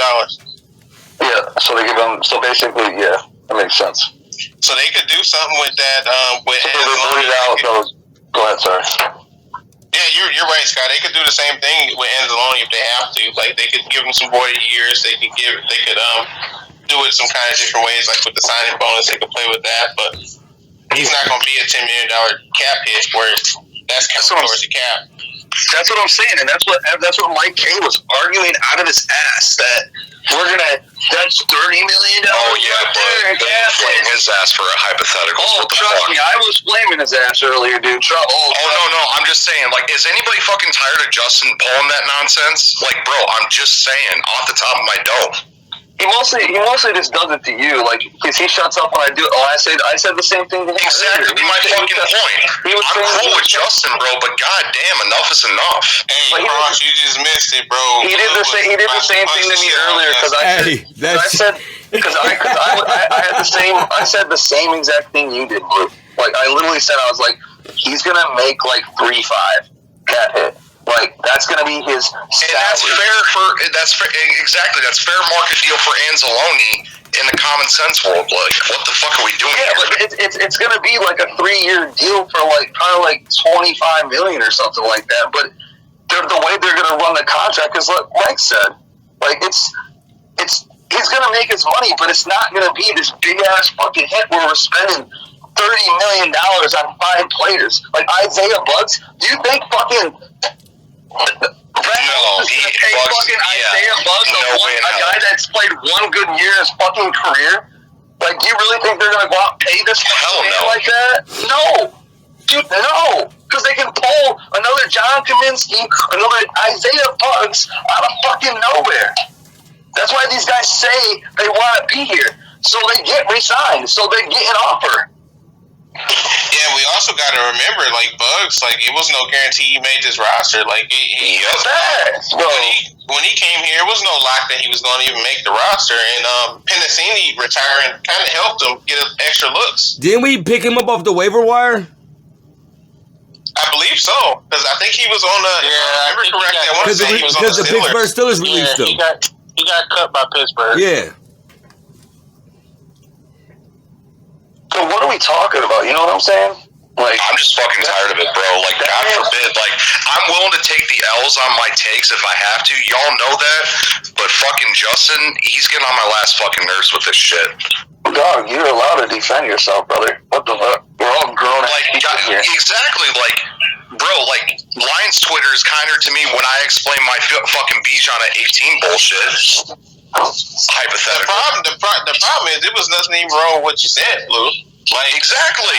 Yeah, so they give him. So basically, yeah, that makes sense. So they could do something with that. With So they bleed out those. Go ahead, sorry. Yeah, you're right, Scott. They could do the same thing with Anzalone if they have to. Like they could give him some void years. They could do it some kind of different ways, like with the signing bonus. They could play with that, but he's not going to be a $10 million cap hit where that's counting towards the cap. That's what I'm saying, and that's what Mike K was arguing out of his ass that we're gonna. That's $30 million. Oh yeah, bro. Blame his ass for a hypothetical. Oh, trust me, I was blaming his ass earlier, dude. No. I'm just saying. Like, is anybody fucking tired of Justin pulling that nonsense? Like, bro, I'm just saying off the top of my dome. He mostly just does it to you, like, because he shuts up when I do it. Oh, I said the same thing to him. Exactly my fucking point. I'm cool with Justin, bro, but goddamn, enough is enough. Hey, Cross, you just missed it, bro. He did the same thing to me earlier because I said the same exact thing you did, Blue. Like, I literally said, I was like, he's gonna make like 3.5 cap hit. Like, that's going to be his salary. And that's fair market deal for Anzalone in the common sense world. Like, what the fuck are we doing here? But it's going to be like a 3-year deal for like kind of like $25 million or something like that. But the way they're going to run the contract is what Mike said. Like, it's he's going to make his money, but it's not going to be this big ass fucking hit where we're spending $30 million on 5 players. Like Isaiah Bugs, do you think fucking Isaiah Bugs, a guy that's played one good year in his fucking career? Like, do you really think they're gonna go out and pay this man like that? No, dude, no, because they can pull another John Kaminsky, another Isaiah Bugs out of fucking nowhere. That's why these guys say they want to be here, so they get re-signed, so they get an offer. Yeah, we also got to remember, like, Bugs, like, it was no guarantee he made this roster. Like, when he came here, it was no lock that he was going to even make the roster. And Penasini retiring kind of helped him get extra looks. Didn't we pick him up off the waiver wire? I believe so, because I think he was on the. Yeah, I remember correctly. I want to say he was on the Pittsburgh Steelers released him. He got cut by Pittsburgh. Yeah. So what are we talking about? You know what I'm saying? Like, I'm just fucking tired of it, bro. Like, God forbid. Like, I'm willing to take the L's on my takes if I have to. Y'all know that. But fucking Justin, he's getting on my last fucking nerves with this shit. Dog, you're allowed to defend yourself, brother. What the fuck? We're all grown like, here. Exactly. Like, bro, like, Lions Twitter is kinder to me when I explain my fucking Bijan at 18 bullshit. Hypothetical. The problem is, it was nothing even wrong with what you said, Blue. Like, exactly.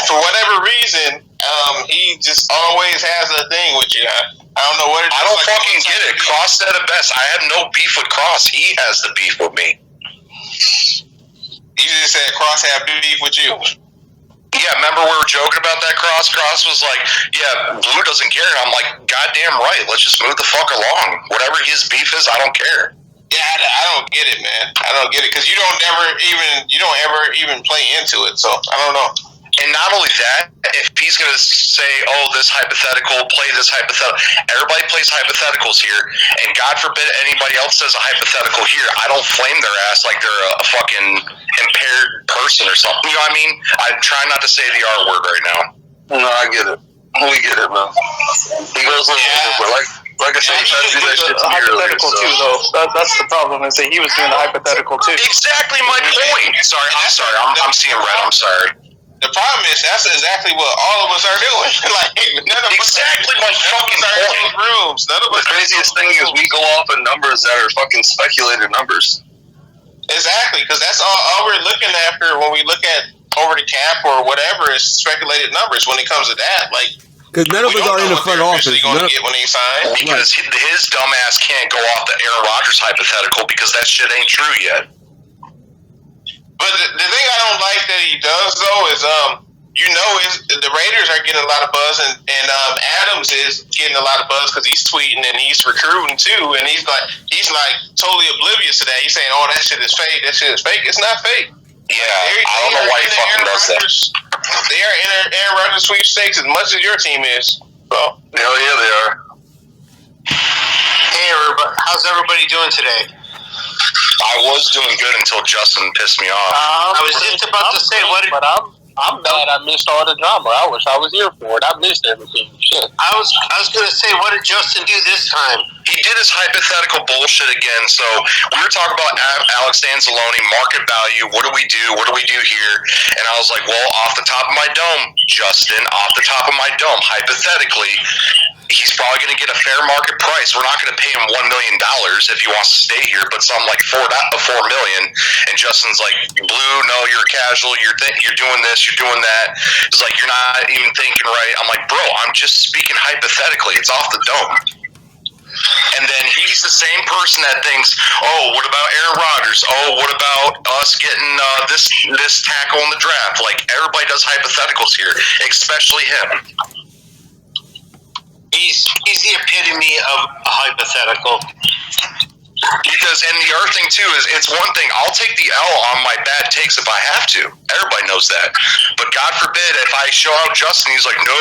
For whatever reason, he just always has a thing with you. I don't know what it is. I don't fucking get it. Cross said it best. I have no beef with Cross. He has the beef with me. You just said Cross had beef with you. Yeah, remember we were joking about that, Cross? Cross was like, yeah, Blue doesn't care. And I'm like, goddamn right. Let's just move the fuck along. Whatever his beef is, I don't care. Yeah, I don't get it, man. I don't get it because you don't ever even play into it. So I don't know. And not only that, if he's gonna say, "Oh, this hypothetical, play this hypothetical," everybody plays hypotheticals here, and God forbid anybody else says a hypothetical here. I don't flame their ass like they're a fucking impaired person or something. You know what I mean? I try not to say the R word right now. No, I get it. We get it, man. He goes a little bit, but like I said, he tried to do that shit to me earlier. Too, though. That's the problem, is that he was doing the hypothetical too. Exactly my point. Sorry. I'm seeing red. I'm sorry. The problem is that's exactly what all of us are doing. Like, none of us exactly my fucking point. Rooms. None of us. The craziest thing is we go off of numbers that are fucking speculated numbers. Exactly, because that's all we're looking after when we look at over the cap or whatever is speculated numbers. When it comes to that, like, because none of us are in the front office. Going to get when they sign, because his dumbass can't go off the Aaron Rodgers hypothetical because that shit ain't true yet. But the thing I don't like that he does though is is the Raiders are getting a lot of buzz and Adams is getting a lot of buzz because he's tweeting and he's recruiting too, and he's like totally oblivious to that. He's saying, "Oh, that shit is fake. That shit is fake." It's not fake. Yeah, I don't know why he fucking does that. They are in Aaron Rodgers sweepstakes as much as your team is. Well, Hell yeah, they are. Hey, everybody. How's everybody doing today? I was doing good until Justin pissed me off. I was just about to say, what? But I'm glad I missed all the drama. I wish I was here for it. I missed everything. Shit. I was going to say, what did Justin do this time? He did his hypothetical bullshit again. So we were talking about Alex Anzalone, market value. What do we do? What do we do here? And I was like, well, off the top of my dome, Justin, off the top of my dome, hypothetically, he's probably going to get a fair market price. We're not going to pay him $1 million if he wants to stay here, but something like $4 million. And Justin's like, Blue, no, you're a casual. You're doing this. You're doing that. He's like, you're not even thinking right. I'm like, bro, I'm just speaking hypothetically. It's off the dome. And then he's the same person that thinks, oh, what about Aaron Rodgers? Oh, what about us getting this tackle in the draft? Like, everybody does hypotheticals here, especially him. He's the epitome of a hypothetical. Because, and the other thing too is, it's one thing, I'll take the L on my bad takes if I have to. Everybody knows that. But God forbid if I show out Justin, he's like, no,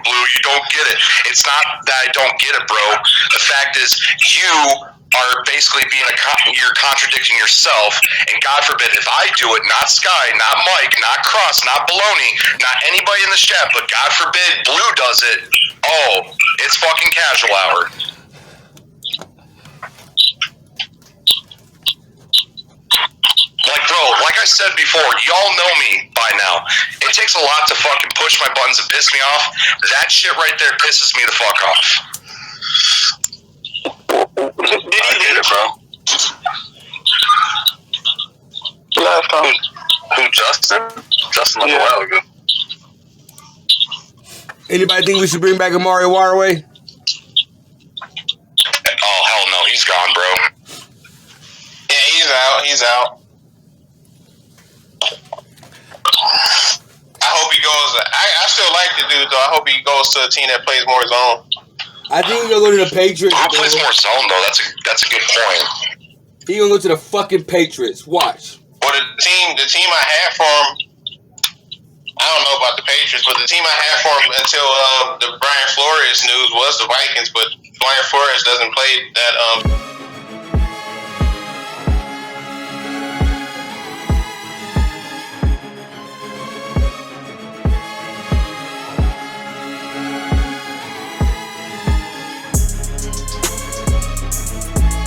Blue, you don't get it. It's not that I don't get it, bro. The fact is, you are basically you're contradicting yourself. And God forbid if I do it, not Sky, not Mike, not Cross, not Baloney, not anybody in the chat, but God forbid Blue does it, oh, it's fucking casual hour. Like, bro, like I said before, y'all know me by now. It takes a lot to fucking push my buttons and piss me off. That shit right there pisses me the fuck off. did he get it, bro? Last time. Who, Justin? Justin left a while ago. Anybody think we should bring back Amari Waterway? Oh, hell no, he's gone, bro. Yeah, he's out. I hope he goes. I still like the dude, though. I hope he goes to a team that plays more zone. I think he's gonna go to the Patriots. He plays more zone, though. That's a good point. He's gonna go to the fucking Patriots. Watch. Well, the team I had for him, I don't know about the Patriots, but the team I had for him until the Brian Flores news was the Vikings. But Brian Flores doesn't play that